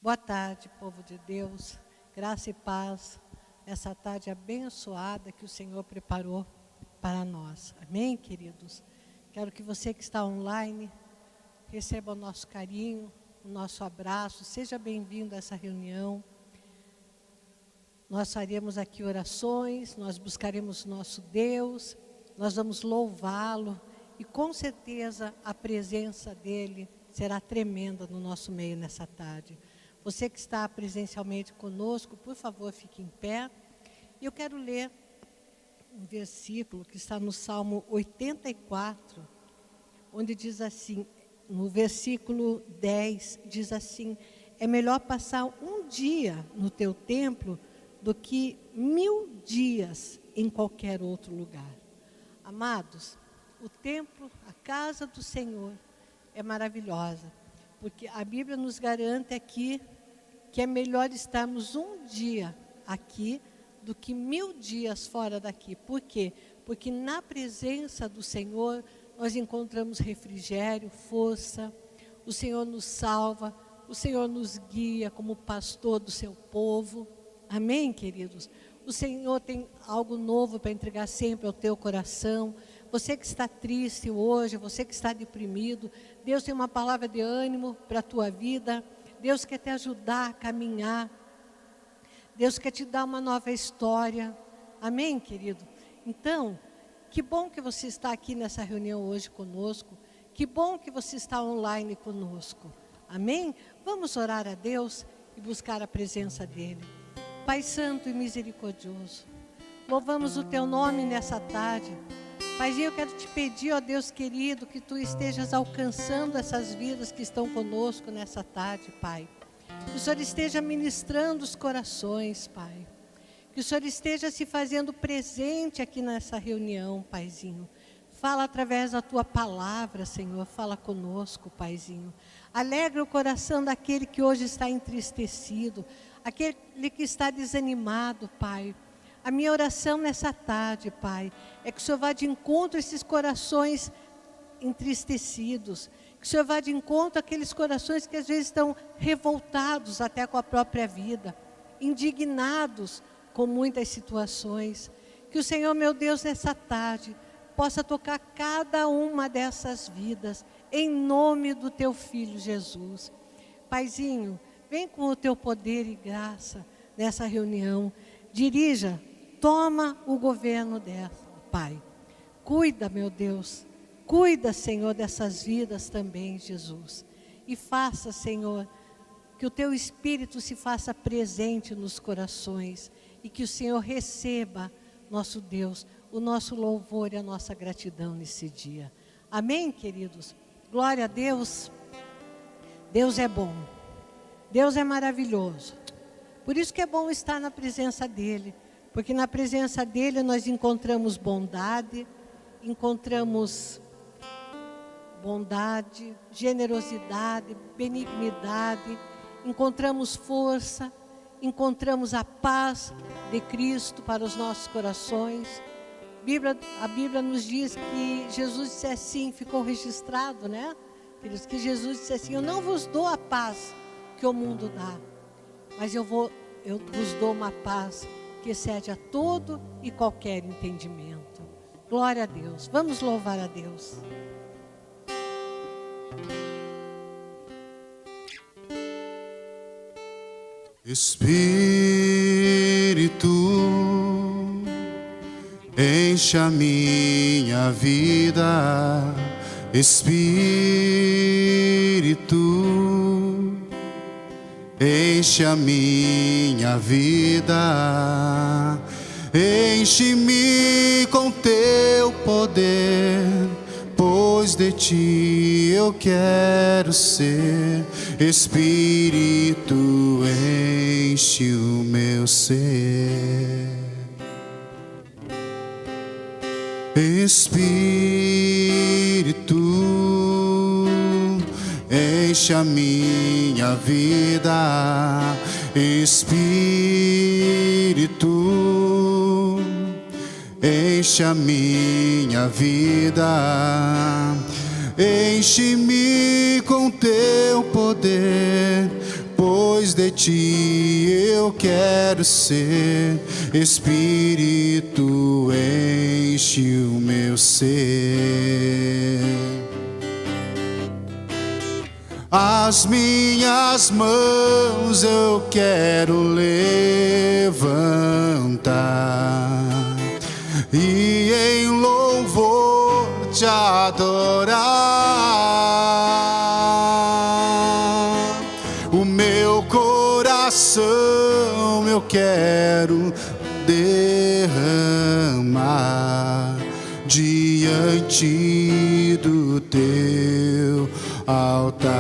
Boa tarde, povo de Deus, graça e paz, essa tarde abençoada que o Senhor preparou para nós. Amém, queridos? Quero que você que está online receba o nosso carinho, o nosso abraço, seja bem-vindo a essa reunião. Nós faremos aqui orações, nós buscaremos o nosso Deus, nós vamos louvá-lo e com certeza a presença dEle será tremenda no nosso meio nessa tarde. Você que está presencialmente conosco, por favor, fique em pé. E eu quero ler um versículo que está no Salmo 84, onde diz assim, no versículo 10, diz assim: é melhor passar um dia no teu templo do que 1000 dias em qualquer outro lugar. Amados, o templo, a casa do Senhor é maravilhosa, porque a Bíblia nos garante aqui que é melhor estarmos um dia aqui do que 1000 dias fora daqui. Por quê? Porque na presença do Senhor nós encontramos refrigério, força, o Senhor nos salva, o Senhor nos guia como pastor do seu povo. Amém, queridos? O Senhor tem algo novo para entregar sempre ao teu coração. Você que está triste hoje, você que está deprimido, Deus tem uma palavra de ânimo para a tua vida. Deus quer te ajudar a caminhar. Deus quer te dar uma nova história. Amém, querido? Então, que bom que você está aqui nessa reunião hoje conosco. Que bom que você está online conosco. Amém? Vamos orar a Deus e buscar a presença dEle. Pai Santo e misericordioso, louvamos o Teu nome nessa tarde. Paizinho, eu quero te pedir, ó Deus querido, que Tu estejas alcançando essas vidas que estão conosco nessa tarde, Pai. Que o Senhor esteja ministrando os corações, Pai. Que o Senhor esteja se fazendo presente aqui nessa reunião, Paizinho. Fala através da Tua palavra, Senhor, fala conosco, Paizinho. Alegra o coração daquele que hoje está entristecido, aquele que está desanimado, Pai. A minha oração nessa tarde, Pai, é que o Senhor vá de encontro a esses corações entristecidos, que o Senhor vá de encontro àqueles corações que às vezes estão revoltados até com a própria vida, indignados com muitas situações. Que o Senhor, meu Deus, nessa tarde, possa tocar cada uma dessas vidas, em nome do Teu Filho Jesus. Paizinho, vem com o Teu poder e graça nessa reunião, dirija, toma o governo dela, Pai. Cuida, meu Deus, cuida, Senhor, dessas vidas também, Jesus. E faça, Senhor, que o Teu Espírito se faça presente nos corações e que o Senhor receba, nosso Deus, o nosso louvor e a nossa gratidão nesse dia. Amém, queridos? Glória a Deus. Deus é bom. Deus é maravilhoso. Por isso que é bom estar na presença dEle, porque na presença dEle nós encontramos bondade, generosidade, benignidade, encontramos força, encontramos a paz de Cristo para os nossos corações. A Bíblia nos diz que Jesus disse assim, ficou registrado, né? Que Jesus disse assim: eu não vos dou a paz que o mundo dá, mas eu vos dou uma paz que excede a todo e qualquer entendimento. Glória a Deus. Vamos louvar a Deus. Espírito, enche a minha vida. Espírito, enche a minha vida, enche-me com Teu poder, pois de Ti eu quero ser. Espírito, enche o meu ser. Espírito, enche a minha vida. Espírito, enche a minha vida. Enche-me com Teu poder, pois pois de ti eu quero ser. Espírito, enche o meu ser. As minhas mãos eu quero levantar e em louvor te adorar. O meu coração eu quero derramar diante do teu altar.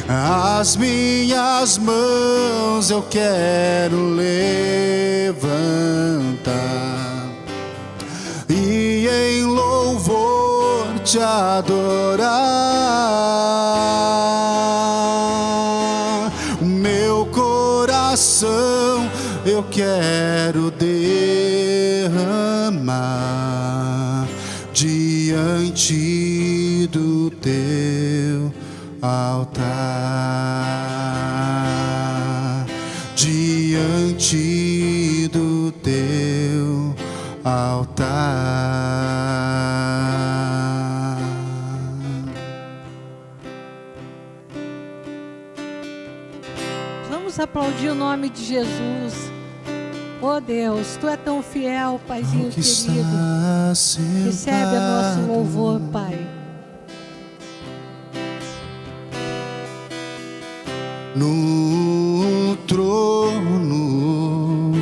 As minhas mãos eu quero levantar e em louvor te adorar. O meu coração eu quero derramar diante do teu altar, diante do teu altar. Vamos aplaudir o nome de Jesus. Oh Deus, Tu é tão fiel, Paizinho querido. Recebe o nosso louvor, Pai. No trono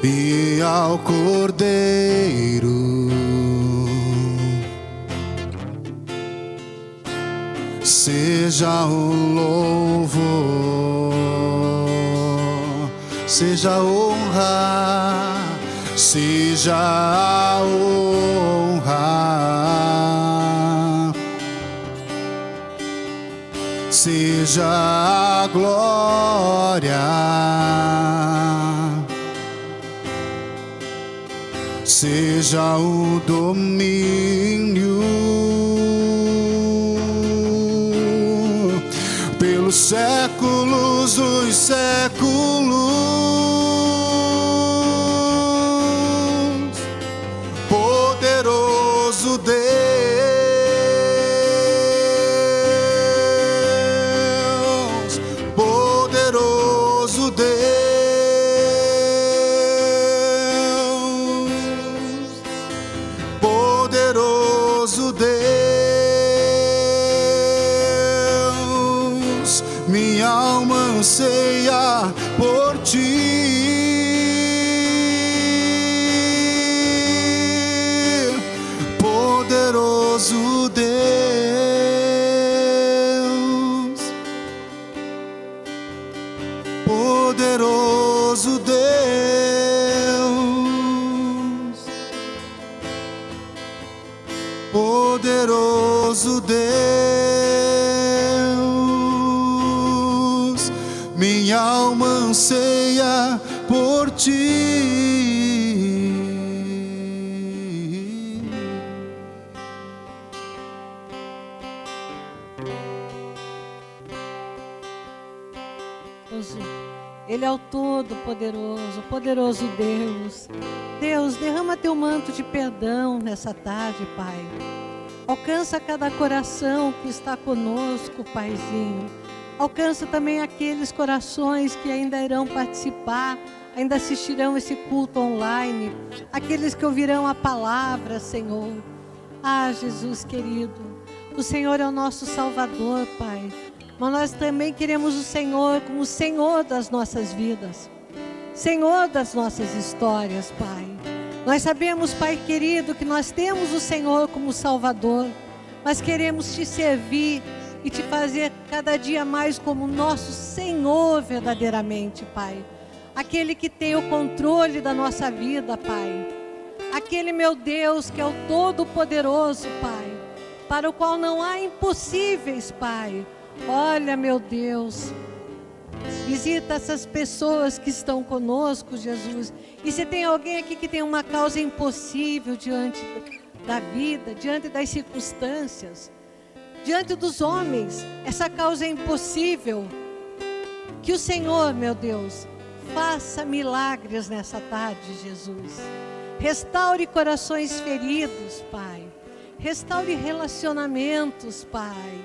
e ao Cordeiro seja o louvor, seja a honra, seja a honra, seja a glória, seja o domínio pelos séculos dos séculos. Poderoso Deus, poderoso Deus, poderoso Deus, minha alma anseia por ti. Poderoso Deus, poderoso Deus, poderoso Deus, minha alma anseia por ti. Ele é o Todo-Poderoso, poderoso Deus. Deus, derrama Teu manto de perdão nessa tarde, Pai. Alcança cada coração que está conosco, Paizinho. Alcança também aqueles corações que ainda irão participar, ainda assistirão esse culto online. Aqueles que ouvirão a palavra, Senhor. Ah, Jesus querido, o Senhor é o nosso Salvador, Pai. Mas nós também queremos o Senhor como Senhor das nossas vidas, Senhor das nossas histórias, Pai. Nós sabemos, Pai querido, que nós temos o Senhor como Salvador, mas queremos Te servir e Te fazer cada dia mais como nosso Senhor verdadeiramente, Pai. Aquele que tem o controle da nossa vida, Pai. Aquele, meu Deus, que é o Todo-Poderoso, Pai, para o qual não há impossíveis, Pai. Olha, meu Deus, visita essas pessoas que estão conosco, Jesus. E se tem alguém aqui que tem uma causa impossível diante da vida, diante das circunstâncias, diante dos homens, essa causa é impossível. Que o Senhor, meu Deus, faça milagres nessa tarde, Jesus. Restaure corações feridos, Pai. Restaure relacionamentos, Pai.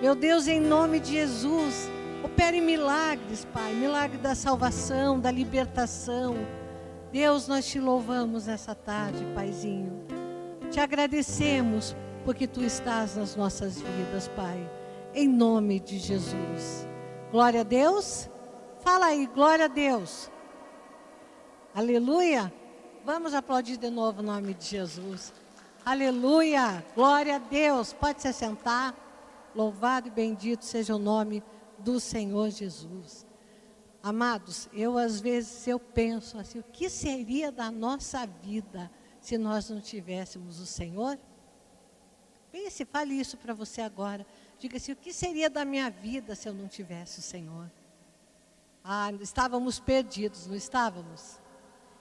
Meu Deus, em nome de Jesus, opere milagres, Pai. Milagre da salvação, da libertação. Deus, nós te louvamos nessa tarde, Paizinho. Te agradecemos porque Tu estás nas nossas vidas, Pai. Em nome de Jesus. Glória a Deus. Fala aí, glória a Deus. Aleluia. Vamos aplaudir de novo o nome de Jesus. Aleluia. Glória a Deus. Pode se assentar. Louvado e bendito seja o nome do Senhor Jesus. Amados, às vezes eu penso assim, o que seria da nossa vida se nós não tivéssemos o Senhor? Pense, fale isso para você agora. Diga assim, o que seria da minha vida se eu não tivesse o Senhor? Estávamos perdidos, não estávamos?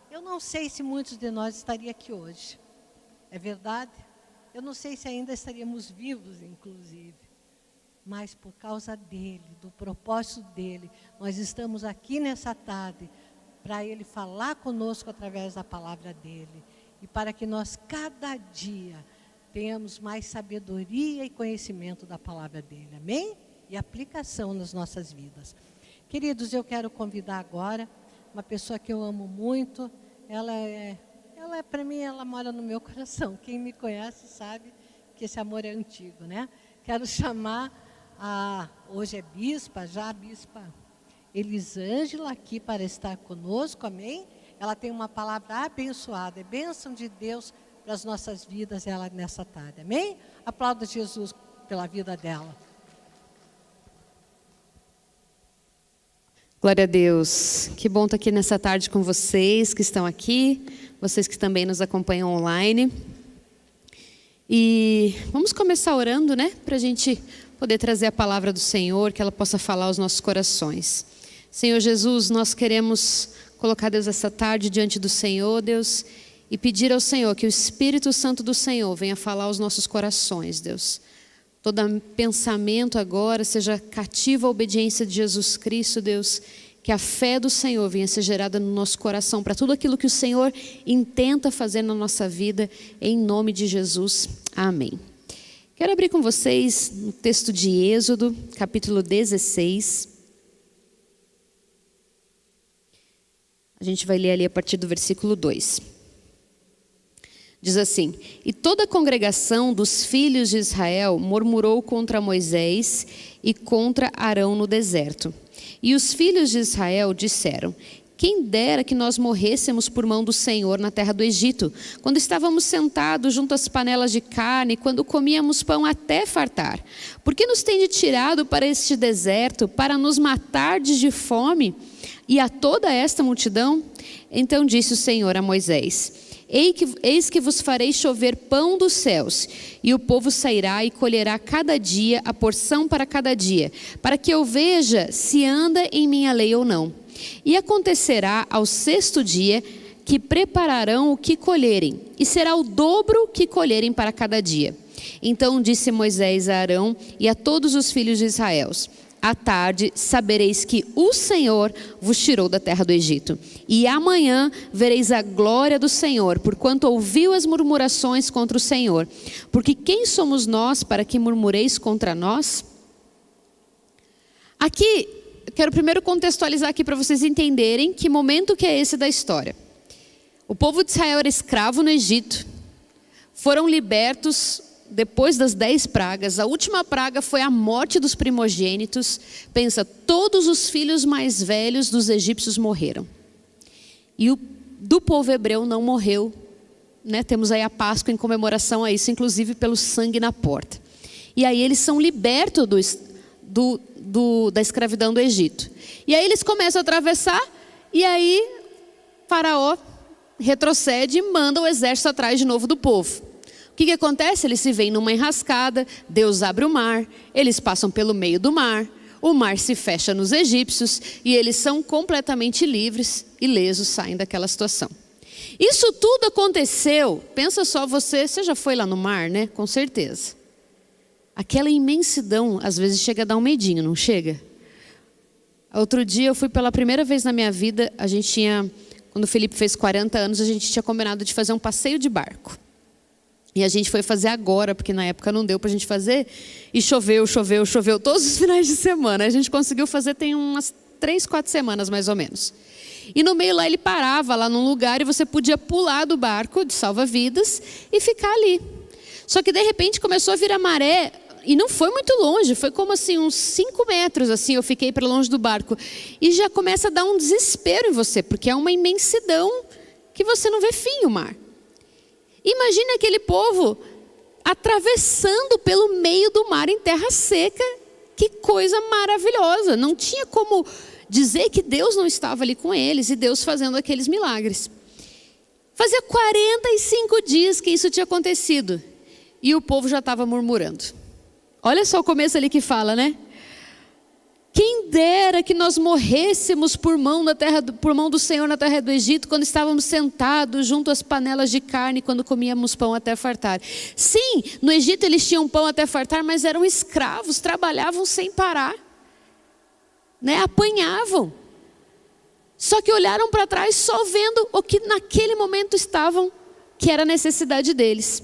Eu não sei se muitos de nós estariam aqui hoje. É verdade? Eu não sei se ainda estaríamos vivos, inclusive. Mas por causa dEle, do propósito dEle, nós estamos aqui nessa tarde para Ele falar conosco através da palavra dEle. E para que nós, cada dia, tenhamos mais sabedoria e conhecimento da palavra dEle. Amém? E aplicação nas nossas vidas. Queridos, eu quero convidar agora uma pessoa que eu amo muito. Ela para mim, ela mora no meu coração. Quem me conhece sabe que esse amor é antigo, né? Quero chamar hoje é bispa, já a bispa Elisângela aqui para estar conosco, amém? Ela tem uma palavra abençoada, é bênção de Deus para as nossas vidas, ela nessa tarde, amém? Aplauda Jesus pela vida dela. Glória a Deus, que bom estar aqui nessa tarde com vocês que estão aqui, vocês que também nos acompanham online. E vamos começar orando, né? Para a gente poder trazer a palavra do Senhor, que ela possa falar aos nossos corações. Senhor Jesus, nós queremos colocar, Deus, essa tarde diante do Senhor, Deus, e pedir ao Senhor que o Espírito Santo do Senhor venha falar aos nossos corações, Deus. Todo pensamento agora seja cativo à obediência de Jesus Cristo, Deus. Que a fé do Senhor venha ser gerada no nosso coração para tudo aquilo que o Senhor intenta fazer na nossa vida, em nome de Jesus. Amém. Quero abrir com vocês no texto de Êxodo, capítulo 16. A gente vai ler ali a partir do versículo 2. Diz assim: E toda a congregação dos filhos de Israel murmurou contra Moisés e contra Arão no deserto. E os filhos de Israel disseram: Quem dera que nós morrêssemos por mão do Senhor na terra do Egito, quando estávamos sentados junto às panelas de carne, quando comíamos pão até fartar. Por que nos tende tirado para este deserto, para nos matardes de fome? E a toda esta multidão? Então disse o Senhor a Moisés: Eis que vos farei chover pão dos céus, e o povo sairá e colherá cada dia a porção para cada dia, para que eu veja se anda em minha lei ou não. E acontecerá ao sexto dia que prepararão o que colherem, e será o dobro que colherem para cada dia. Então disse Moisés a Arão e a todos os filhos de Israel: À tarde sabereis que o Senhor vos tirou da terra do Egito. E amanhã vereis a glória do Senhor, porquanto ouviu as murmurações contra o Senhor. Porque quem somos nós para que murmureis contra nós? Aqui, eu quero primeiro contextualizar aqui para vocês entenderem que momento que é esse da história. O povo de Israel era escravo no Egito. Foram libertos depois das 10 pragas. A última praga foi a morte dos primogênitos. Pensa, todos os filhos mais velhos dos egípcios morreram. E o do povo hebreu não morreu, né? Temos aí a Páscoa em comemoração a isso, inclusive pelo sangue na porta. E aí eles são libertos da escravidão do Egito. E aí eles começam a atravessar, e aí Faraó retrocede e manda o exército atrás de novo do povo. O que acontece? Eles se veem numa enrascada, Deus abre o mar, eles passam pelo meio do mar, o mar se fecha nos egípcios e eles são completamente livres, ilesos, saem daquela situação. Isso tudo aconteceu, pensa só, você já foi lá no mar, né? Com certeza. Aquela imensidão, às vezes chega a dar um medinho, não chega? Outro dia eu fui pela primeira vez na minha vida, quando o Felipe fez 40 anos, a gente tinha combinado de fazer um passeio de barco. E a gente foi fazer agora, porque na época não deu pra gente fazer, e choveu todos os finais de semana. A gente conseguiu fazer tem umas 3, 4 semanas mais ou menos. E no meio lá ele parava lá num lugar e você podia pular do barco de salva-vidas e ficar ali. Só que de repente começou a virar maré e não foi muito longe, foi como assim uns 5 metros assim, eu fiquei para longe do barco. E já começa a dar um desespero em você, porque é uma imensidão que você não vê fim o mar. Imagine aquele povo atravessando pelo meio do mar em terra seca. Que coisa maravilhosa, não tinha como dizer que Deus não estava ali com eles e Deus fazendo aqueles milagres. Fazia 45 dias que isso tinha acontecido e o povo já estava murmurando. Olha só o começo ali que fala, né? Quem dera que nós morrêssemos por mão do Senhor na terra do Egito, quando estávamos sentados junto às panelas de carne, quando comíamos pão até fartar. Sim, no Egito eles tinham pão até fartar, mas eram escravos, trabalhavam sem parar, né? Apanhavam. Só que olharam para trás só vendo o que naquele momento estavam, que era a necessidade deles.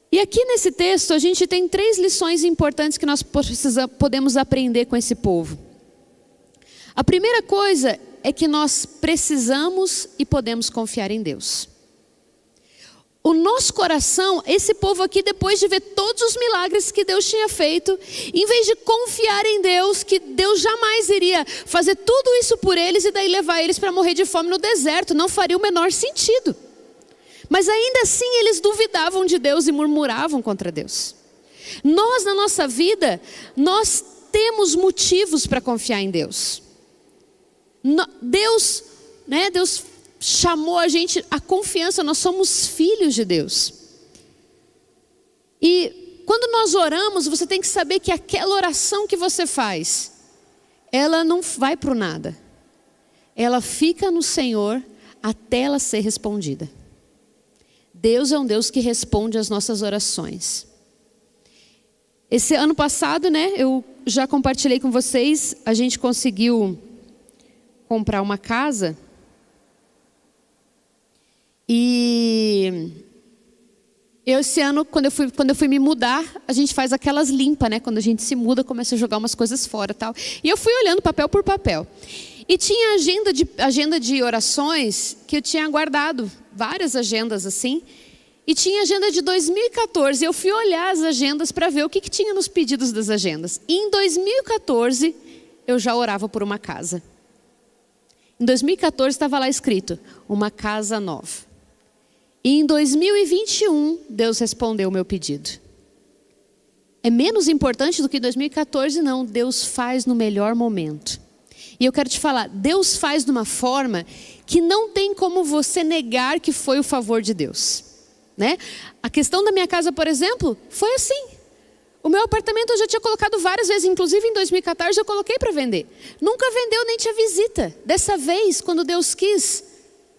E aqui nesse texto a gente tem 3 lições importantes que nós podemos aprender com esse povo. A primeira coisa é que nós precisamos e podemos confiar em Deus. O nosso coração, esse povo aqui, depois de ver todos os milagres que Deus tinha feito, em vez de confiar em Deus, que Deus jamais iria fazer tudo isso por eles e daí levar eles para morrer de fome no deserto, não faria o menor sentido. Mas ainda assim eles duvidavam de Deus e murmuravam contra Deus. Nós, na nossa vida, nós temos motivos para confiar em Deus. Deus chamou a gente a confiança, nós somos filhos de Deus. E quando nós oramos, você tem que saber que aquela oração que você faz, ela não vai para o nada. Ela fica no Senhor até ela ser respondida. Deus é um Deus que responde às nossas orações. Esse ano passado, né, eu já compartilhei com vocês, a gente conseguiu comprar uma casa. E esse ano, quando eu fui me mudar, a gente faz aquelas limpas, né? Quando a gente se muda, começa a jogar umas coisas fora e tal. E eu fui olhando papel por papel. E tinha agenda de orações que eu tinha guardado, várias agendas assim. E tinha agenda de 2014. Eu fui olhar as agendas para ver o que tinha nos pedidos das agendas. E em 2014, eu já orava por uma casa. Em 2014 estava lá escrito, uma casa nova. E em 2021, Deus respondeu o meu pedido. É menos importante do que 2014? Não, Deus faz no melhor momento. E eu quero te falar, Deus faz de uma forma que não tem como você negar que foi o favor de Deus, né? A questão da minha casa, por exemplo, foi assim. O meu apartamento eu já tinha colocado várias vezes, inclusive em 2014 eu coloquei para vender. Nunca vendeu, nem tinha visita. Dessa vez, quando Deus quis,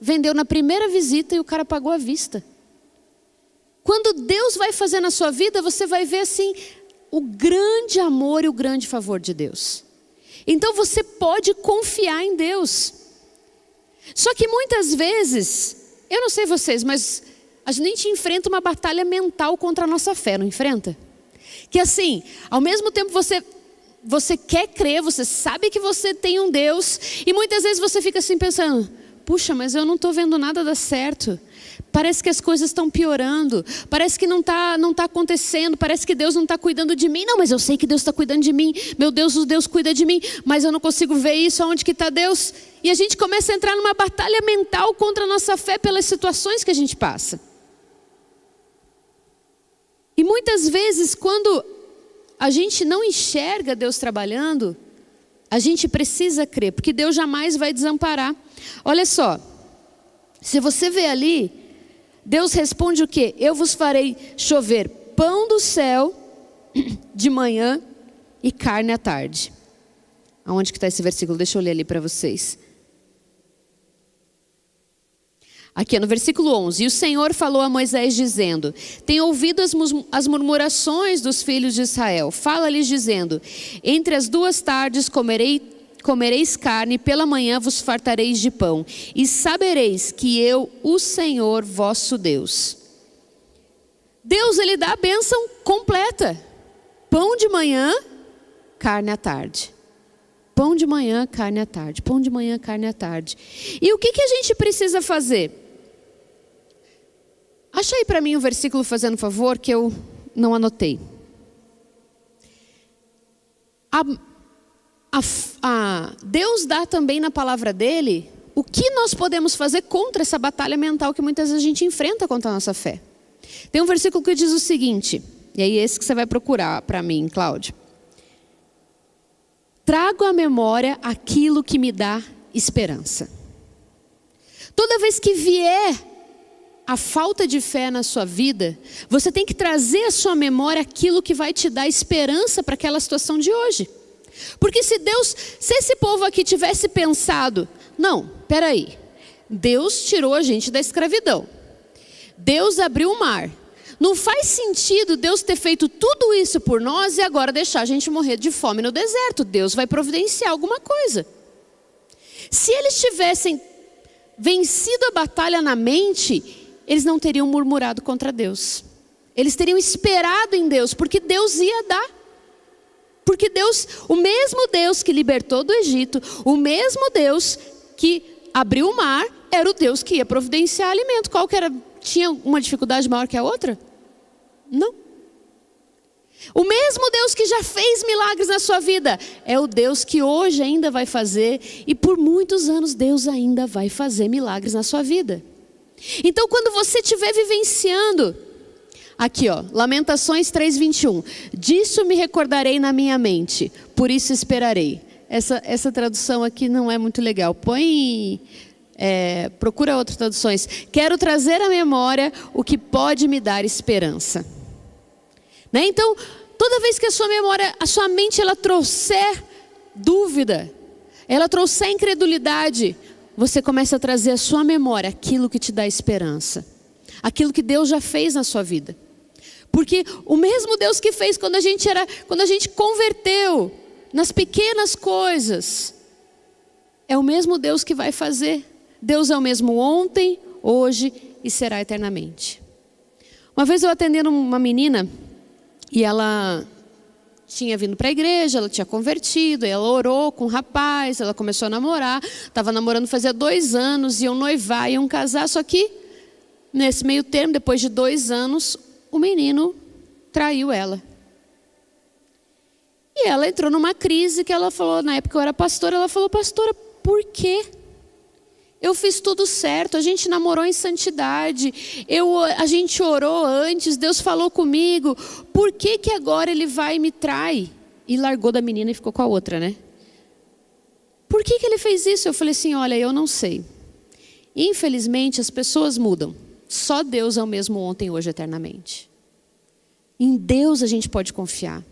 vendeu na primeira visita e o cara pagou à vista. Quando Deus vai fazer na sua vida, você vai ver assim o grande amor e o grande favor de Deus. Então você pode confiar em Deus. Só que muitas vezes, eu não sei vocês, mas a gente enfrenta uma batalha mental contra a nossa fé, não enfrenta? Que assim, ao mesmo tempo você quer crer, você sabe que você tem um Deus, e muitas vezes você fica assim pensando, puxa, mas eu não estou vendo nada dar certo. Parece que as coisas estão piorando. Parece que não tá acontecendo. Parece que Deus não está cuidando de mim. Não, mas eu sei que Deus está cuidando de mim. Meu Deus, o Deus cuida de mim. Mas eu não consigo ver isso. Aonde que está Deus? E a gente começa a entrar numa batalha mental contra a nossa fé pelas situações que a gente passa. E muitas vezes, quando a gente não enxerga Deus trabalhando, a gente precisa crer, porque Deus jamais vai desamparar. Olha só, se você vê ali, Deus responde o quê? Eu vos farei chover pão do céu de manhã e carne à tarde. Aonde que está esse versículo? Deixa eu ler ali para vocês. Aqui no versículo 11. E o Senhor falou a Moisés dizendo: tenho ouvido as murmurações dos filhos de Israel. Fala-lhes dizendo: entre as 2 tardes comereis carne, pela manhã vos fartareis de pão. E sabereis que eu, o Senhor, vosso Deus. Deus, Ele dá a bênção completa. Pão de manhã, carne à tarde. Pão de manhã, carne à tarde. Pão de manhã, carne à tarde. E o que a gente precisa fazer? Acha aí para mim o versículo, fazendo favor, que eu não anotei. Deus dá também na palavra dele o que nós podemos fazer contra essa batalha mental que muitas vezes a gente enfrenta contra a nossa fé. Tem um versículo que diz o seguinte, e aí esse que você vai procurar para mim, Cláudio. Trago à memória aquilo que me dá esperança. Toda vez que vier a falta de fé na sua vida, você tem que trazer à sua memória aquilo que vai te dar esperança para aquela situação de hoje. Porque se esse povo aqui tivesse pensado, não, peraí, Deus tirou a gente da escravidão, Deus abriu o mar, não faz sentido Deus ter feito tudo isso por nós e agora deixar a gente morrer de fome no deserto. Deus vai providenciar alguma coisa. Se eles tivessem vencido a batalha na mente, eles não teriam murmurado contra Deus. Eles teriam esperado em Deus, porque Deus ia dar. Porque Deus, o mesmo Deus que libertou do Egito, o mesmo Deus que abriu o mar, era o Deus que ia providenciar alimento. Qual que era? Tinha uma dificuldade maior que a outra? Não. O mesmo Deus que já fez milagres na sua vida, é o Deus que hoje ainda vai fazer, e por muitos anos Deus ainda vai fazer milagres na sua vida. Então quando você estiver vivenciando, aqui ó, Lamentações 3:21, disso me recordarei na minha mente, por isso esperarei. Essa tradução aqui não é muito legal, procura outras traduções. Quero trazer à memória o que pode me dar esperança. Né? Então, toda vez que a sua memória, a sua mente, ela trouxer dúvida, ela trouxer incredulidade, você começa a trazer à sua memória aquilo que te dá esperança, aquilo que Deus já fez na sua vida. Porque o mesmo Deus que fez quando a gente converteu nas pequenas coisas, é o mesmo Deus que vai fazer. Deus é o mesmo ontem, hoje e será eternamente. Uma vez eu atendendo uma menina, e ela tinha vindo para a igreja, ela tinha convertido, ela orou com um rapaz, ela começou a namorar, estava namorando fazia 2 anos, iam noivar, iam casar, só que nesse meio termo, depois de 2 anos, o menino traiu ela. E ela entrou numa crise que ela falou, na época eu era pastora, ela falou: pastora, por quê? Eu fiz tudo certo, a gente namorou em santidade, a gente orou antes, Deus falou comigo, por que agora ele vai e me trai? E largou da menina e ficou com a outra, né? Por que ele fez isso? Eu falei assim, olha, eu não sei. Infelizmente as pessoas mudam, só Deus é o mesmo ontem, hoje, eternamente. Em Deus a gente pode confiar.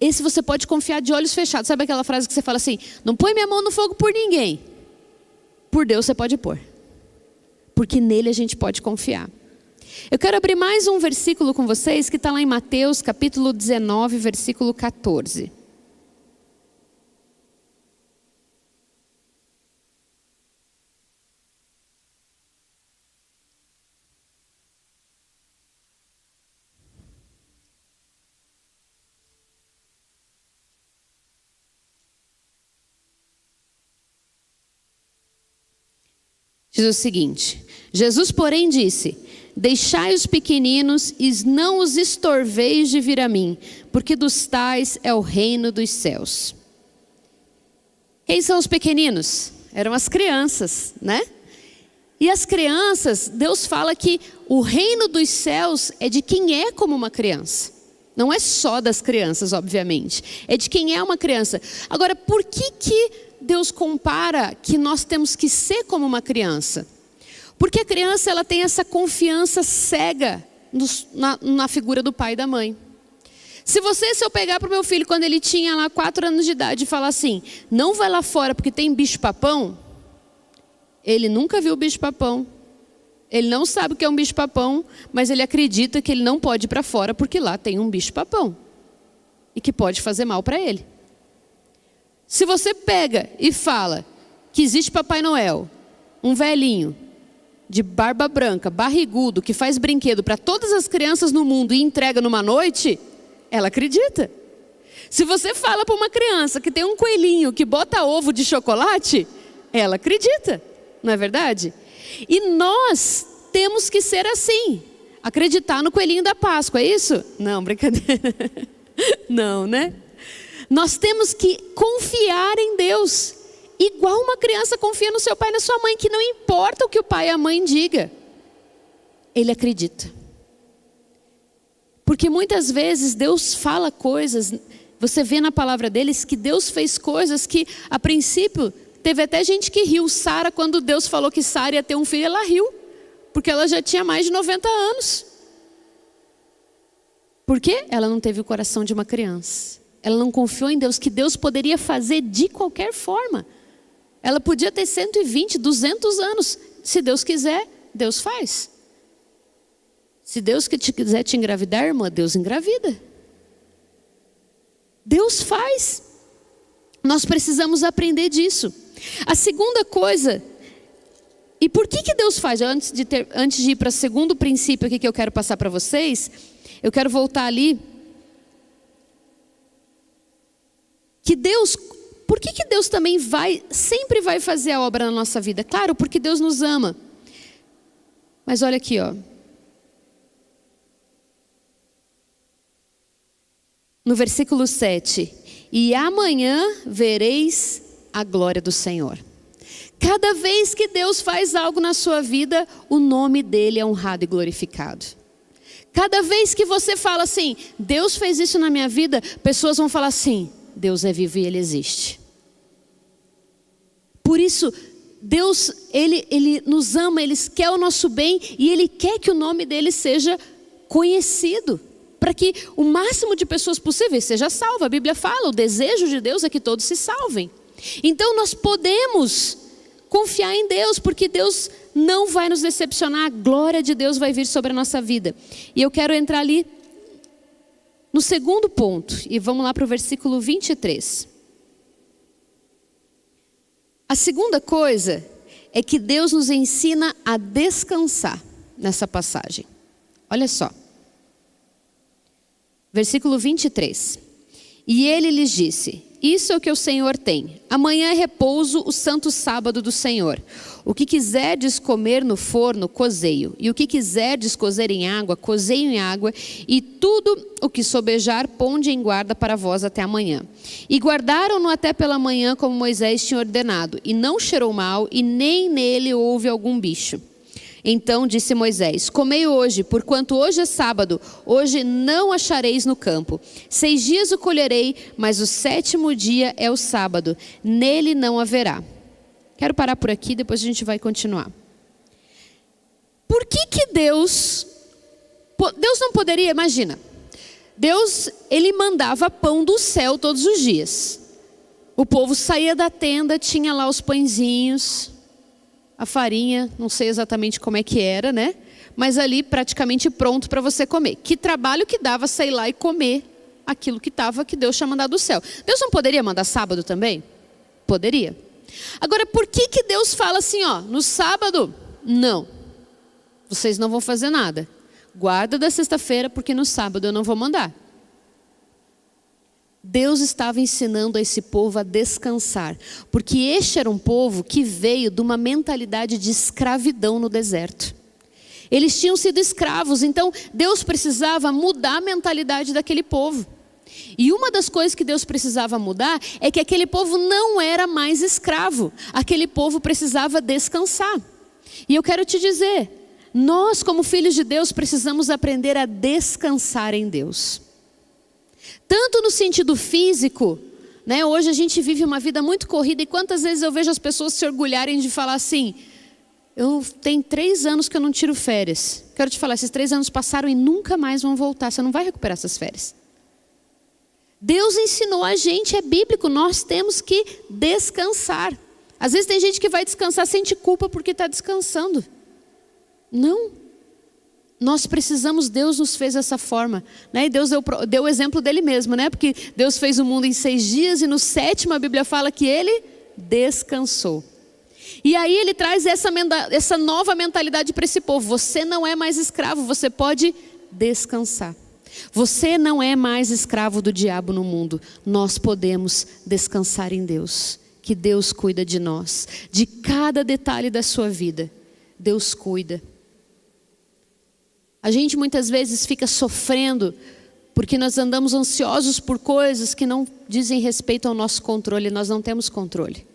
Esse você pode confiar de olhos fechados. Sabe aquela frase que você fala assim, não põe minha mão no fogo por ninguém. Por Deus você pode pôr, porque nele a gente pode confiar. Eu quero abrir mais um versículo com vocês, que está lá em Mateus capítulo 19, versículo 14. Diz o seguinte: Jesus, porém, disse: deixai os pequeninos e não os estorveis de vir a mim, porque dos tais é o reino dos céus. Quem são os pequeninos? Eram as crianças, né? E as crianças, Deus fala que o reino dos céus é de quem é como uma criança. Não é só das crianças, obviamente. É de quem é uma criança. Agora, por que Deus compara que nós temos que ser como uma criança? Porque a criança, ela tem essa confiança cega na figura do pai e da mãe. Se eu pegar para o meu filho quando ele tinha lá 4 anos de idade e falar assim, não vai lá fora porque tem bicho-papão, ele nunca viu bicho-papão, Ele não sabe o que é um bicho-papão, mas ele acredita que ele não pode ir para fora porque lá tem um bicho-papão e que pode fazer mal para ele. Se você pega e fala que existe Papai Noel, um velhinho de barba branca, barrigudo, que faz brinquedo para todas as crianças no mundo e entrega numa noite, ela acredita. Se você fala para uma criança que tem um coelhinho que bota ovo de chocolate, ela acredita, não é verdade? E nós temos que ser assim, acreditar no coelhinho da Páscoa, é isso? Não, brincadeira. Não, né? Nós temos que confiar em Deus, igual uma criança confia no seu pai e na sua mãe, que não importa o que o pai e a mãe diga, ele acredita. Porque muitas vezes Deus fala coisas, você vê na palavra deles que Deus fez coisas que a princípio teve até gente que riu. Sara, quando Deus falou que Sara ia ter um filho, ela riu, porque ela já tinha mais de 90 anos. Por quê? Ela não teve o coração de uma criança. Ela não confiou em Deus, que Deus poderia fazer de qualquer forma. Ela podia ter 120, 200 anos. Se Deus quiser, Deus faz. Se Deus quiser te engravidar, irmã, Deus engravida. Deus faz. Nós precisamos aprender disso. A segunda coisa, e por que Deus faz? Antes de ir para o segundo princípio aqui que eu quero passar para vocês, eu quero voltar ali. Que Deus, por que Deus também sempre vai fazer a obra na nossa vida? Claro, porque Deus nos ama. Mas olha aqui, ó. No versículo 7. E amanhã vereis a glória do Senhor. Cada vez que Deus faz algo na sua vida, o nome dele é honrado e glorificado. Cada vez que você fala assim, Deus fez isso na minha vida, pessoas vão falar assim, Deus é vivo e ele existe. Por isso, Deus, ele nos ama, ele quer o nosso bem e ele quer que o nome dele seja conhecido, para que o máximo de pessoas possíveis seja salva. A Bíblia fala, o desejo de Deus é que todos se salvem. Então nós podemos confiar em Deus, porque Deus não vai nos decepcionar, a glória de Deus vai vir sobre a nossa vida. E eu quero entrar ali no segundo ponto, e vamos lá para o versículo 23. A segunda coisa é que Deus nos ensina a descansar nessa passagem. Olha só. Versículo 23. E ele lhes disse, isso é o que o Senhor tem. Amanhã é repouso, o santo sábado do Senhor. O que quiserdes comer no forno, cozei-o. E o que quiserdes cozer em água, cozei-o em água. E tudo o que sobejar, ponde em guarda para vós até amanhã. E guardaram-no até pela manhã, como Moisés tinha ordenado. E não cheirou mal, e nem nele houve algum bicho. Então disse Moisés, comei hoje, porquanto hoje é sábado, hoje não achareis no campo. 6 dias o colherei, mas o 7º dia é o sábado, nele não haverá. Quero parar por aqui, depois a gente vai continuar. Por que Deus não poderia, imagina, Deus, ele mandava pão do céu todos os dias. O povo saía da tenda, tinha lá os pãezinhos, a farinha, não sei exatamente como é que era, né? Mas ali praticamente pronto para você comer. Que trabalho que dava sair lá e comer aquilo que Deus tinha mandado do céu. Deus não poderia mandar sábado também? Poderia. Agora, por que Deus fala assim, ó, no sábado? Não, vocês não vão fazer nada. Guarda da sexta-feira, porque no sábado eu não vou mandar. Deus estava ensinando a esse povo a descansar, porque este era um povo que veio de uma mentalidade de escravidão no deserto. Eles tinham sido escravos, então Deus precisava mudar a mentalidade daquele povo. E uma das coisas que Deus precisava mudar é que aquele povo não era mais escravo, aquele povo precisava descansar. E eu quero te dizer, nós como filhos de Deus precisamos aprender a descansar em Deus. Tanto no sentido físico, né? Hoje a gente vive uma vida muito corrida e quantas vezes eu vejo as pessoas se orgulharem de falar assim, eu tenho 3 anos que eu não tiro férias. Quero te falar, esses 3 anos passaram e nunca mais vão voltar, você não vai recuperar essas férias. Deus ensinou a gente, é bíblico, nós temos que descansar. Às vezes tem gente que vai descansar, sente culpa porque está descansando. Não. Nós precisamos, Deus nos fez dessa forma, né? E Deus deu o exemplo dele mesmo, né? Porque Deus fez o mundo em 6 dias e no 7º a Bíblia fala que ele descansou. E aí ele traz essa nova mentalidade para esse povo. Você não é mais escravo, você pode descansar. Você não é mais escravo do diabo no mundo. Nós podemos descansar em Deus. Que Deus cuida de nós. De cada detalhe da sua vida, Deus cuida. A gente muitas vezes fica sofrendo porque nós andamos ansiosos por coisas que não dizem respeito ao nosso controle. Nós não temos controle.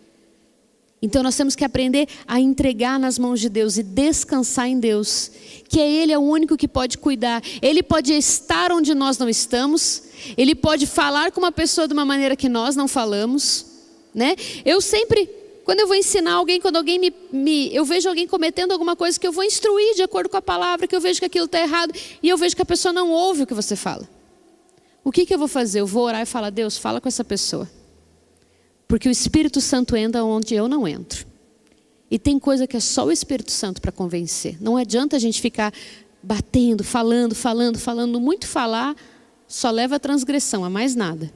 Então nós temos que aprender a entregar nas mãos de Deus e descansar em Deus, que Ele é o único que pode cuidar. Ele pode estar onde nós não estamos, Ele pode falar com uma pessoa de uma maneira que nós não falamos, né? Eu sempre, quando eu vou ensinar alguém, quando alguém eu vejo alguém cometendo alguma coisa que eu vou instruir de acordo com a palavra, que eu vejo que aquilo está errado, e eu vejo que a pessoa não ouve o que você fala. O que eu vou fazer? Eu vou orar e falar: Deus, fala com essa pessoa. Porque o Espírito Santo entra onde eu não entro. E tem coisa que é só o Espírito Santo para convencer. Não adianta a gente ficar batendo, falando. Muito falar só leva a transgressão, a mais nada.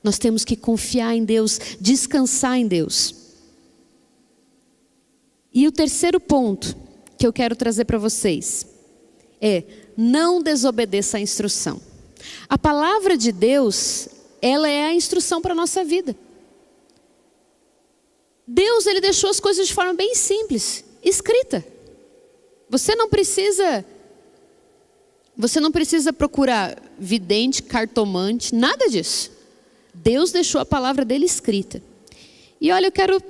Nós temos que confiar em Deus, descansar em Deus. E o terceiro ponto que eu quero trazer para vocês é: não desobedeça a instrução. A palavra de Deus, ela é a instrução para a nossa vida. Deus, Ele deixou as coisas de forma bem simples, escrita. Você não precisa procurar vidente, cartomante, nada disso. Deus deixou a palavra dele escrita. E olha, eu quero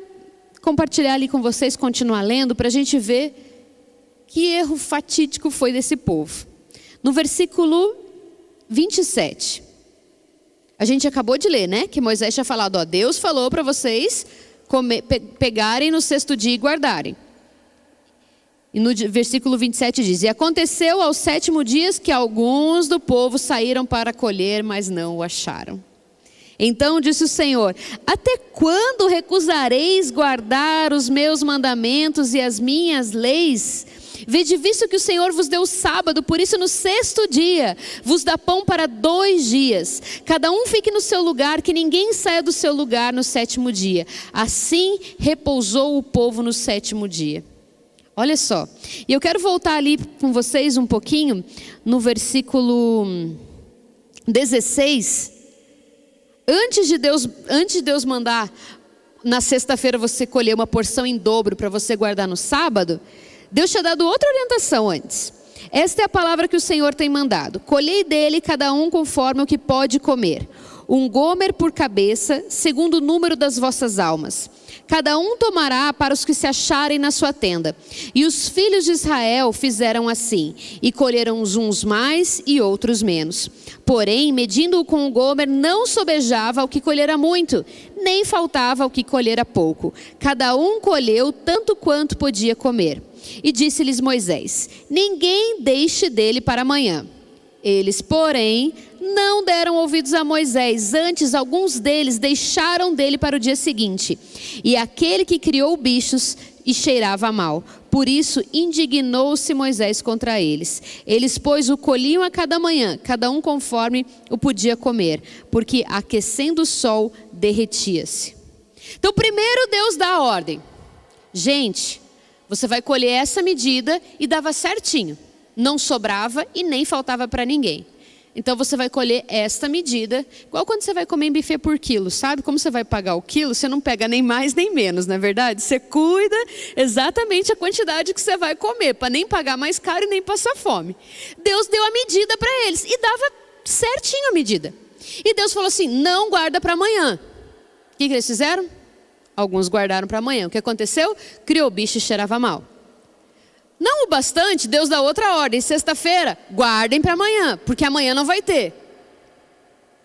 compartilhar ali com vocês, continuar lendo, para a gente ver que erro fatídico foi desse povo. No versículo 27, a gente acabou de ler, né? Que Moisés tinha falado: ó, Deus falou para vocês pegarem no 6º dia e guardarem. E no versículo 27 diz: e aconteceu aos 7º dia que alguns do povo saíram para colher, mas não o acharam. Então disse o Senhor: até quando recusareis guardar os meus mandamentos e as minhas leis? Vede visto que o Senhor vos deu o sábado, por isso no 6º dia vos dá pão para 2 dias. Cada um fique no seu lugar, que ninguém saia do seu lugar no 7º dia. Assim repousou o povo no 7º dia. Olha só, e eu quero voltar ali com vocês um pouquinho, no versículo 16. Antes de Deus mandar na sexta-feira você colher uma porção em dobro para você guardar no sábado, Deus tinha dado outra orientação antes. Esta é a palavra que o Senhor tem mandado: colhei dele cada um conforme o que pode comer, 1 gomer por cabeça, segundo o número das vossas almas. Cada um tomará para os que se acharem na sua tenda. E os filhos de Israel fizeram assim, e colheram uns mais e outros menos. Porém, medindo-o com o gomer, não sobejava o que colhera muito, nem faltava o que colhera pouco. Cada um colheu tanto quanto podia comer. E disse-lhes Moisés: ninguém deixe dele para amanhã. Eles, porém, não deram ouvidos a Moisés, antes alguns deles deixaram dele para o dia seguinte. E aquele que criou bichos e cheirava mal. Por isso indignou-se Moisés contra eles. Eles, pois, o colhiam a cada manhã, cada um conforme o podia comer, porque aquecendo o sol, derretia-se. Então primeiro Deus dá a ordem: gente, você vai colher essa medida, e dava certinho. Não sobrava e nem faltava para ninguém. Então você vai colher esta medida, igual quando você vai comer em buffet por quilo, sabe? Como você vai pagar o quilo, você não pega nem mais nem menos, não é verdade? Você cuida exatamente a quantidade que você vai comer, para nem pagar mais caro e nem passar fome. Deus deu a medida para eles e dava certinho a medida. E Deus falou assim: não guarda para amanhã. O que eles fizeram? Alguns guardaram para amanhã. O que aconteceu? Criou bicho e cheirava mal. Não o bastante, Deus dá outra ordem: sexta-feira, guardem para amanhã, porque amanhã não vai ter.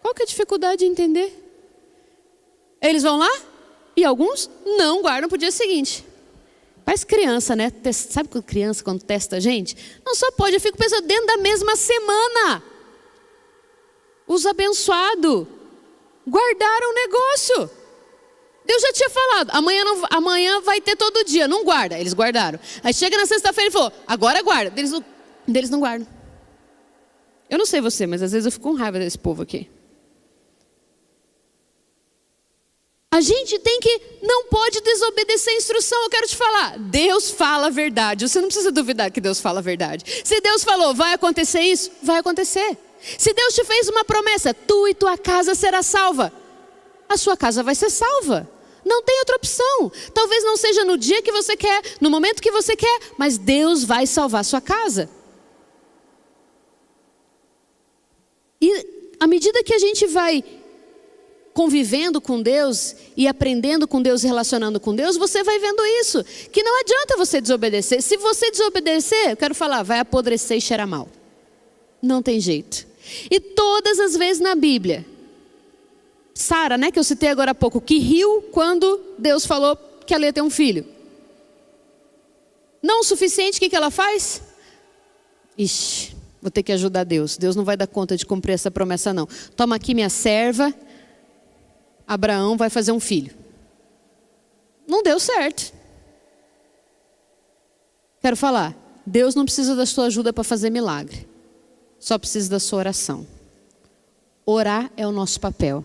Qual que é a dificuldade de entender? Eles vão lá e alguns não guardam para o dia seguinte. Parece criança, né? Sabe quando criança, quando testa a gente? Não só pode, eu fico pensando, dentro da mesma semana, os abençoados guardaram o negócio. Deus já tinha falado, amanhã vai ter todo dia, não guarda. Eles guardaram. Aí chega na sexta-feira e falou, agora guarda. Deles não guardam. Eu não sei você, mas às vezes eu fico com raiva desse povo aqui. A gente não pode desobedecer a instrução. Eu quero te falar, Deus fala a verdade. Você não precisa duvidar que Deus fala a verdade. Se Deus falou, vai acontecer isso, vai acontecer. Se Deus te fez uma promessa, tu e tua casa será salva, a sua casa vai ser salva. Não tem outra opção. Talvez não seja no dia que você quer, no momento que você quer, mas Deus vai salvar a sua casa. E à medida que a gente vai convivendo com Deus e aprendendo com Deus, relacionando com Deus, você vai vendo isso, que não adianta você desobedecer. Se você desobedecer, eu quero falar, vai apodrecer e cheirar mal. Não tem jeito. E todas as vezes na Bíblia, Sara, que eu citei agora há pouco, que riu quando Deus falou que ela ia ter um filho. Não o suficiente, o que ela faz? Ixi, vou ter que ajudar Deus. Deus não vai dar conta de cumprir essa promessa não. Toma aqui minha serva, Abraão vai fazer um filho. Não deu certo. Quero falar, Deus não precisa da sua ajuda para fazer milagre. Só precisa da sua oração. Orar é o nosso papel.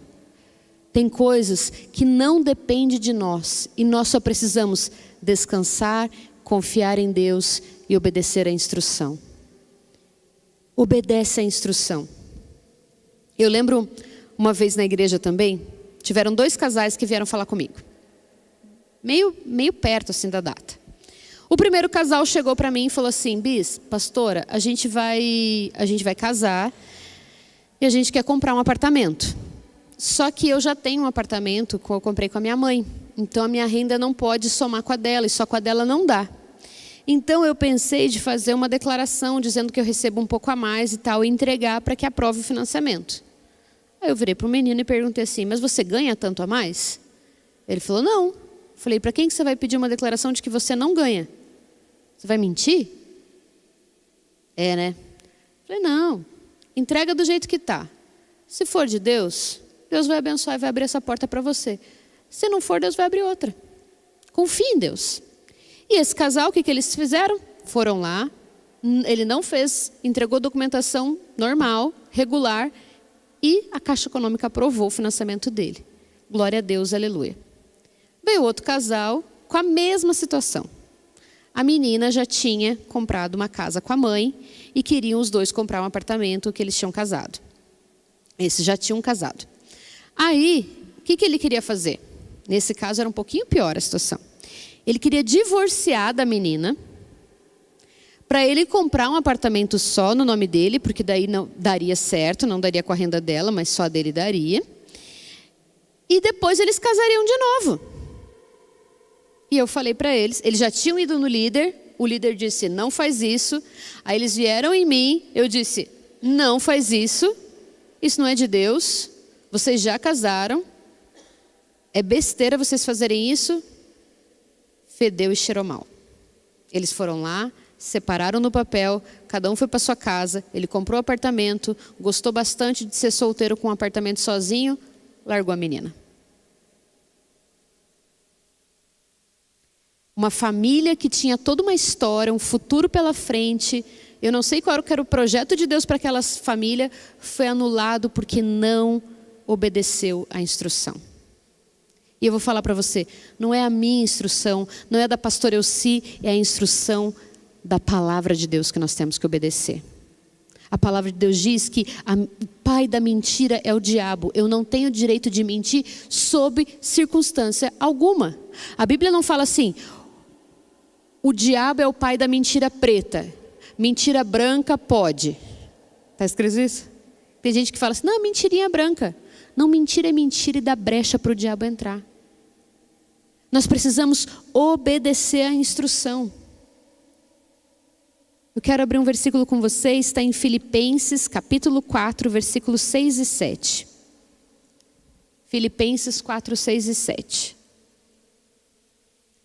Tem coisas que não dependem de nós e nós só precisamos descansar, confiar em Deus e obedecer à instrução. Obedece à instrução. Eu lembro uma vez na igreja também, tiveram 2 casais que vieram falar comigo. Meio perto assim da data. O primeiro casal chegou para mim e falou assim, Bis, pastora, a gente vai casar e a gente quer comprar um apartamento. Só que eu já tenho um apartamento que eu comprei com a minha mãe. Então a minha renda não pode somar com a dela e só com a dela não dá. Então eu pensei de fazer uma declaração dizendo que eu recebo um pouco a mais e tal e entregar para que aprove o financiamento. Aí eu virei para o menino e perguntei assim, mas você ganha tanto a mais? Ele falou, não. Falei, para quem que você vai pedir uma declaração de que você não ganha? Você vai mentir? É, né? Falei, não. Entrega do jeito que está. Se for de Deus, Deus vai abençoar e vai abrir essa porta para você. Se não for, Deus vai abrir outra. Confie em Deus. E esse casal, o que eles fizeram? Foram lá, ele não fez, entregou documentação normal, regular, e a Caixa Econômica aprovou o financiamento dele. Glória a Deus, aleluia. Veio outro casal com a mesma situação. A menina já tinha comprado uma casa com a mãe e queriam os dois comprar um apartamento que eles tinham casado. Esses já tinham casado. Aí, o que ele queria fazer? Nesse caso era um pouquinho pior a situação. Ele queria divorciar da menina para ele comprar um apartamento só no nome dele, porque daí não daria certo, não daria com a renda dela, mas só dele daria. E depois eles casariam de novo. E eu falei para eles já tinham ido no líder, o líder disse, não faz isso. Aí eles vieram em mim, eu disse, não faz isso não é de Deus, vocês já casaram, é besteira vocês fazerem isso. Fedeu e cheirou mal. Eles foram lá, separaram no papel, cada um foi para sua casa, ele comprou um apartamento, gostou bastante de ser solteiro com um apartamento sozinho, largou a menina. Uma família que tinha toda uma história, um futuro pela frente, eu não sei qual era o projeto de Deus para aquela família, foi anulado porque não obedeceu à instrução. E eu vou falar para você, não é a minha instrução, não é da pastora Elci, é a instrução da palavra de Deus que nós temos que obedecer. A palavra de Deus diz que o pai da mentira é o diabo. Eu não tenho direito de mentir sob circunstância alguma. A Bíblia não fala assim, o diabo é o pai da mentira preta, mentira branca pode. Está escrito isso? Tem gente que fala assim, não, mentirinha branca. Não, mentira é mentira e dá brecha para o diabo entrar. Nós precisamos obedecer à instrução. Eu quero abrir um versículo com vocês, está em Filipenses, capítulo 4, versículos 6 e 7. Filipenses 4, 6 e 7.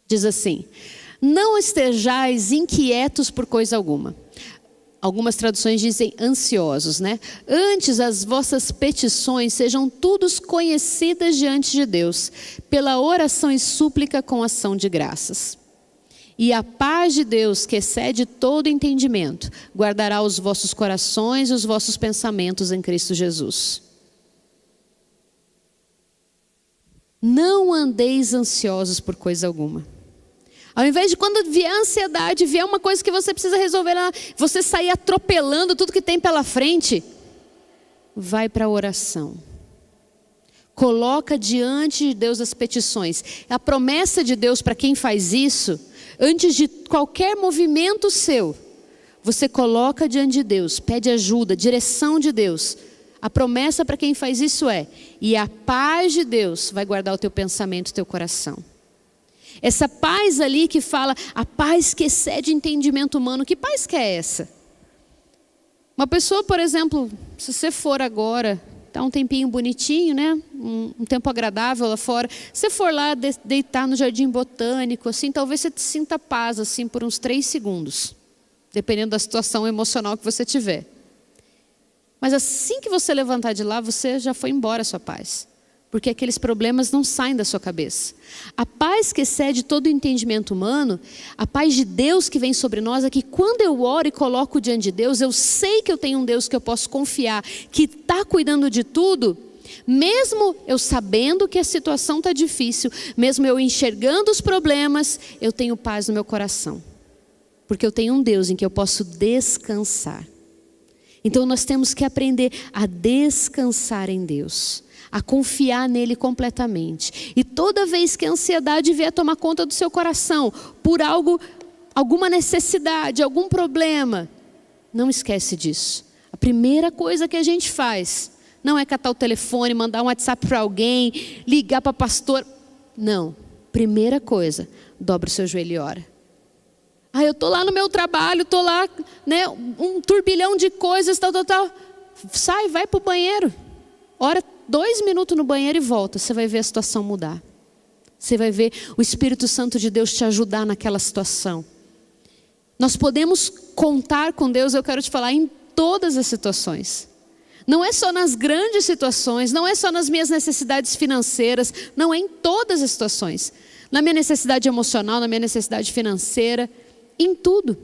Diz assim, não estejais inquietos por coisa alguma. Algumas traduções dizem ansiosos, né? Antes as vossas petições sejam todas conhecidas diante de Deus, pela oração e súplica com ação de graças. E a paz de Deus, que excede todo entendimento, guardará os vossos corações e os vossos pensamentos em Cristo Jesus. Não andeis ansiosos por coisa alguma. Ao invés de quando vier a ansiedade, vier uma coisa que você precisa resolver, você sair atropelando tudo que tem pela frente, vai para a oração. Coloca diante de Deus as petições. A promessa de Deus para quem faz isso, antes de qualquer movimento seu, você coloca diante de Deus, pede ajuda, direção de Deus. A promessa para quem faz isso é: e a paz de Deus vai guardar o teu pensamento, o teu coração. Essa paz ali que fala, a paz que excede o entendimento humano. Que paz que é essa? Uma pessoa, por exemplo, se você for agora, tá um tempinho bonitinho, né? Um tempo agradável lá fora. Se você for lá deitar no jardim botânico, assim, talvez você sinta paz assim por uns 3 segundos. Dependendo da situação emocional que você tiver. Mas assim que você levantar de lá, você já foi embora a sua paz. Porque aqueles problemas não saem da sua cabeça. A paz que excede todo o entendimento humano, a paz de Deus que vem sobre nós, é que quando eu oro e coloco diante de Deus, eu sei que eu tenho um Deus que eu posso confiar, que está cuidando de tudo, mesmo eu sabendo que a situação está difícil, mesmo eu enxergando os problemas, eu tenho paz no meu coração. Porque eu tenho um Deus em que eu posso descansar. Então nós temos que aprender a descansar em Deus, a confiar nele completamente. E toda vez que a ansiedade vier tomar conta do seu coração, por alguma necessidade, algum problema, não esquece disso. A primeira coisa que a gente faz, não é catar o telefone, mandar um WhatsApp para alguém, ligar para pastor. Não, primeira coisa, dobra o seu joelho e ora. Eu estou lá no meu trabalho, estou lá, né, um turbilhão de coisas, tal. Sai, vai para o banheiro. Ora 2 minutos no banheiro e volta. Você vai ver a situação mudar. Você vai ver o Espírito Santo de Deus te ajudar naquela situação. Nós podemos contar com Deus, eu quero te falar, em todas as situações. Não é só nas grandes situações, não é só nas minhas necessidades financeiras, não é em todas as situações. Na minha necessidade emocional, na minha necessidade financeira, em tudo.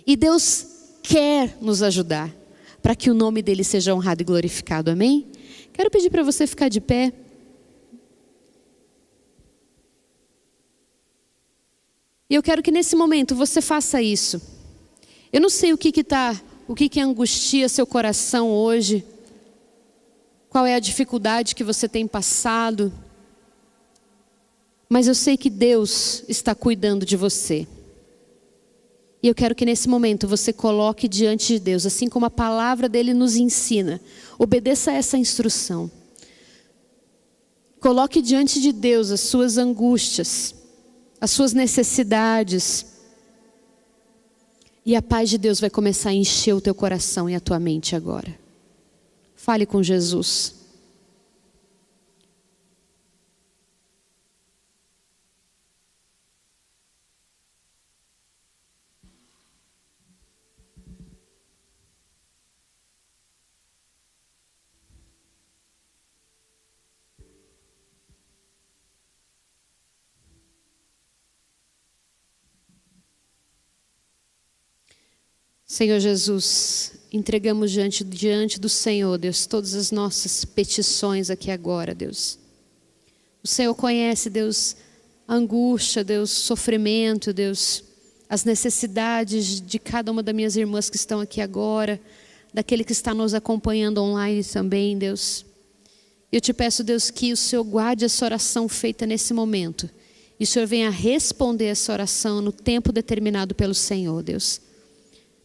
E Deus quer nos ajudar para que o nome dele seja honrado e glorificado, amém? Quero pedir para você ficar de pé. E eu quero que nesse momento você faça isso. Eu não sei o que angustia seu coração hoje. Qual é a dificuldade que você tem passado. Mas eu sei que Deus está cuidando de você. E eu quero que nesse momento você coloque diante de Deus, assim como a palavra dele nos ensina. Obedeça a essa instrução. Coloque diante de Deus as suas angústias, as suas necessidades. E a paz de Deus vai começar a encher o teu coração e a tua mente agora. Fale com Jesus. Senhor Jesus, entregamos diante do Senhor, Deus, todas as nossas petições aqui agora, Deus. O Senhor conhece, Deus, a angústia, Deus, o sofrimento, Deus, as necessidades de cada uma das minhas irmãs que estão aqui agora, daquele que está nos acompanhando online também, Deus. Eu te peço, Deus, que o Senhor guarde essa oração feita nesse momento. E o Senhor venha responder essa oração no tempo determinado pelo Senhor, Deus.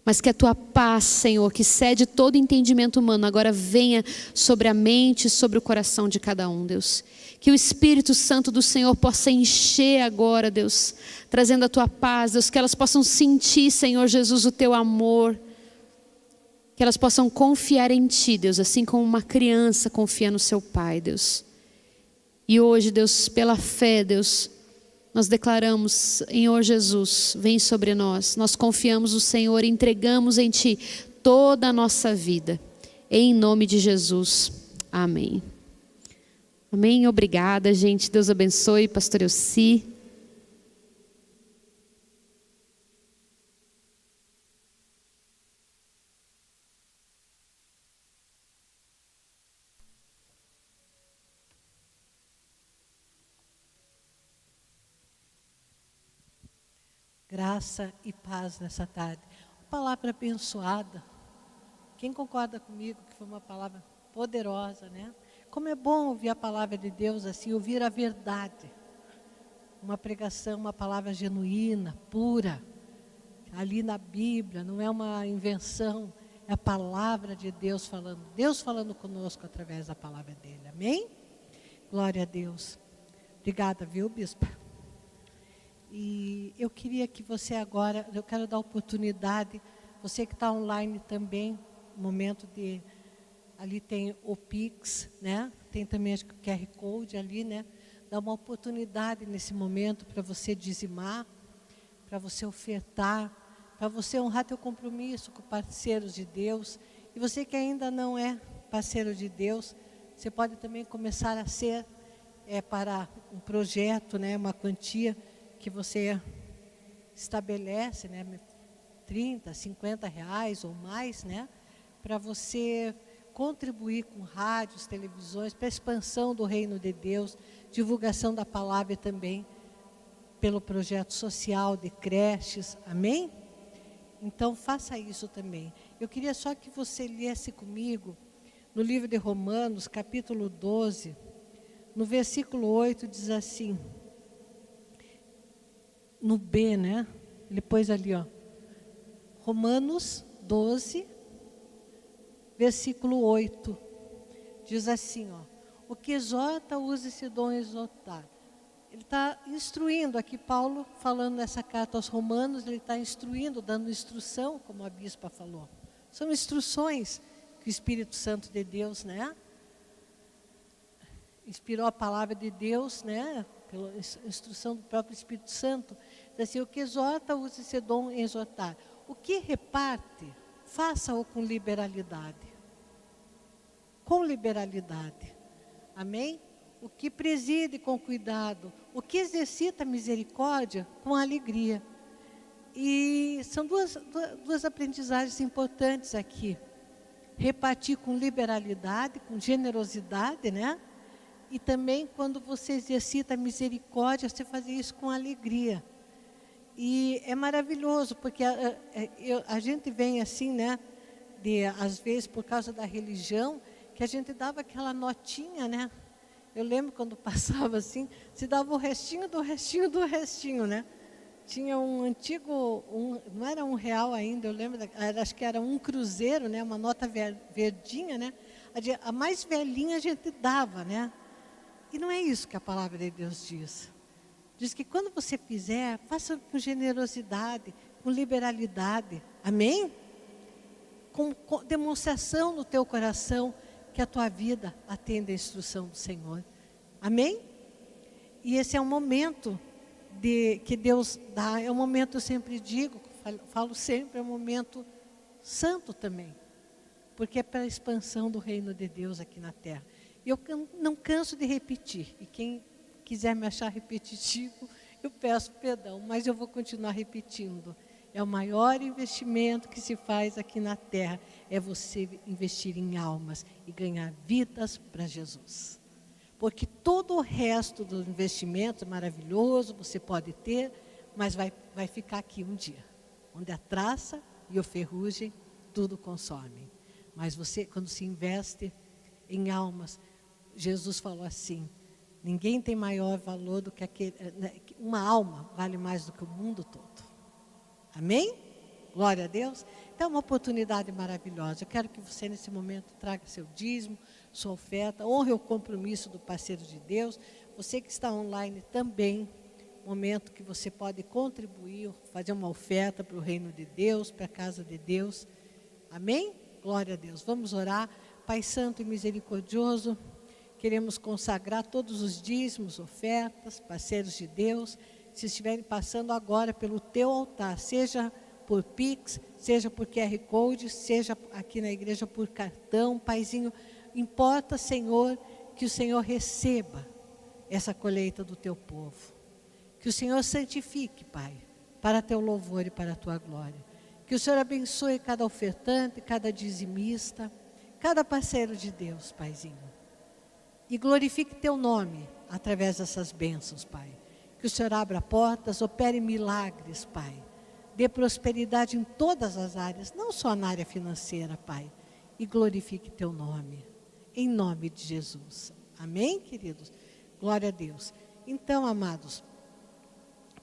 Mas que a tua paz, Senhor, que excede todo entendimento humano, agora venha sobre a mente e sobre o coração de cada um, Deus. Que o Espírito Santo do Senhor possa encher agora, Deus, trazendo a tua paz, Deus, que elas possam sentir, Senhor Jesus, o teu amor. Que elas possam confiar em ti, Deus, assim como uma criança confia no seu pai, Deus. E hoje, Deus, pela fé, Deus, Nós declaramos, Senhor Jesus, vem sobre nós. Nós confiamos no Senhor e entregamos em Ti toda a nossa vida. Em nome de Jesus. Amém. Amém. Obrigada, gente. Deus abençoe, pastor Elci. Graça e paz nessa tarde. Uma palavra abençoada. Quem concorda comigo que foi uma palavra poderosa, né? Como é bom ouvir a palavra de Deus assim, ouvir a verdade. Uma pregação, uma palavra genuína, pura. Ali na Bíblia, não é uma invenção, é a palavra de Deus falando conosco através da palavra dele. Amém? Glória a Deus. Obrigada, viu, bispa? E eu queria que você agora, eu quero dar oportunidade, você que está online também, momento de, ali tem o Pix, né? Tem também acho que o QR Code ali, né? Dá uma oportunidade nesse momento para você dizimar, para você ofertar, para você honrar teu compromisso com parceiros de Deus. E você que ainda não é parceiro de Deus, você pode também começar a ser para um projeto, né? Uma quantia que você estabelece, né, 30, 50 reais ou mais, né, para você contribuir com rádios, televisões, para a expansão do reino de Deus, divulgação da palavra e também pelo projeto social de creches, amém? Então faça isso também. Eu queria só que você lesse comigo no livro de Romanos, capítulo 12, no versículo 8 diz assim, no B, né? Ele pôs ali, ó. Romanos 12, versículo 8. Diz assim, ó. O que exorta, use esse dom exortar. Ele está instruindo aqui, Paulo, falando nessa carta aos Romanos, ele está instruindo, dando instrução, como a bispa falou. São instruções que o Espírito Santo de Deus, né? Inspirou a palavra de Deus, né? Pela instrução do próprio Espírito Santo, diz assim, o que exorta, use esse dom em exortar. O que reparte, faça-o com liberalidade. Com liberalidade. Amém? O que preside com cuidado, o que exercita misericórdia com alegria. E são duas aprendizagens importantes aqui. Repartir com liberalidade, com generosidade, né? E também quando você exercita a misericórdia, você fazer isso com alegria. E é maravilhoso, porque a gente vem assim, né? Às vezes por causa da religião, que a gente dava aquela notinha, né? Eu lembro quando passava assim, se dava o restinho do restinho do restinho, né? Tinha um antigo, não era R$1 ainda, eu lembro, acho que era um cruzeiro, né? Uma nota verdinha, né? A mais velhinha a gente dava, né? E não é isso que a palavra de Deus diz. Diz que quando você fizer, faça com generosidade, com liberalidade. Amém? Com demonstração no teu coração que a tua vida atende à instrução do Senhor. Amém? E esse é um momento que Deus dá, é um momento, eu sempre digo, falo sempre, é um momento santo também. Porque é para a expansão do reino de Deus aqui na terra. E eu não canso de repetir. E quem quiser me achar repetitivo, eu peço perdão. Mas eu vou continuar repetindo. É o maior investimento que se faz aqui na terra. É você investir em almas e ganhar vidas para Jesus. Porque todo o resto do investimento é maravilhoso, você pode ter, mas vai ficar aqui um dia. Onde a traça e a ferrugem tudo consomem. Mas você, quando se investe em almas, Jesus falou assim, ninguém tem maior valor do que uma alma vale mais do que o mundo todo. Amém? Glória a Deus. Então é uma oportunidade maravilhosa. Eu quero que você nesse momento traga seu dízimo, sua oferta, honre o compromisso do parceiro de Deus. Você que está online também, momento que você pode contribuir, fazer uma oferta para o reino de Deus, para a casa de Deus. Amém? Glória a Deus. Vamos orar. Pai Santo e Misericordioso, queremos consagrar todos os dízimos, ofertas, parceiros de Deus, se estiverem passando agora pelo teu altar, seja por Pix, seja por QR Code, seja aqui na igreja por cartão, Paizinho, importa, Senhor, que o Senhor receba essa colheita do teu povo. Que o Senhor santifique, Pai, para teu louvor e para a tua glória. Que o Senhor abençoe cada ofertante, cada dizimista, cada parceiro de Deus, Paizinho. E glorifique teu nome através dessas bênçãos, Pai. Que o Senhor abra portas, opere milagres, Pai. Dê prosperidade em todas as áreas, não só na área financeira, Pai. E glorifique teu nome, em nome de Jesus. Amém, queridos? Glória a Deus. Então, amados,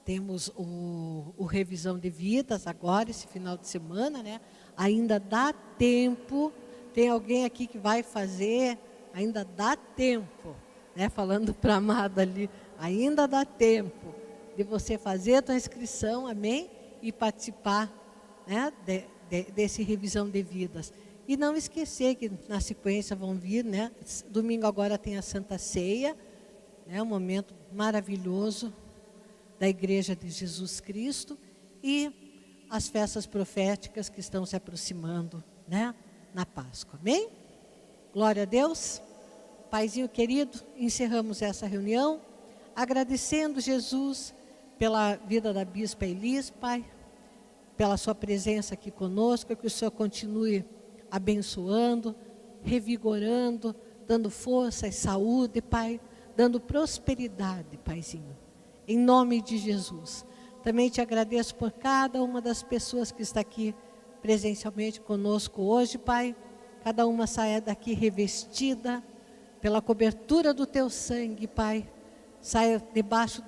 temos o revisão de vidas agora, esse final de semana, né? Ainda dá tempo, tem alguém aqui que vai fazer, ainda dá tempo, né? Falando para a amada ali, ainda dá tempo de você fazer a tua inscrição, amém? E participar, né, desse revisão de vidas. E não esquecer que na sequência vão vir, né? Domingo agora tem a Santa Ceia, né? Um momento maravilhoso da Igreja de Jesus Cristo e as festas proféticas que estão se aproximando, né? Na Páscoa, amém? Glória a Deus. Paizinho querido, encerramos essa reunião, agradecendo Jesus pela vida da Bispa Elis, Pai, pela sua presença aqui conosco, que o Senhor continue abençoando, revigorando, dando força e saúde, Pai, dando prosperidade, Paizinho, em nome de Jesus. Também te agradeço por cada uma das pessoas que está aqui presencialmente conosco hoje, Pai, cada uma saia daqui revestida pela cobertura do teu sangue, Pai, saia debaixo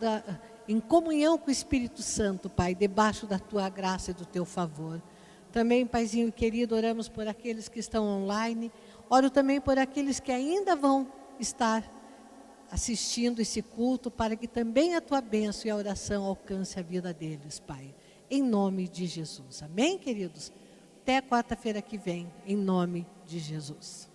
em comunhão com o Espírito Santo, Pai, debaixo da tua graça e do teu favor. Também, Paizinho querido, oramos por aqueles que estão online, oro também por aqueles que ainda vão estar assistindo esse culto, para que também a tua bênção e a oração alcance a vida deles, Pai, em nome de Jesus. Amém, queridos? Até quarta-feira que vem, em nome de Jesus.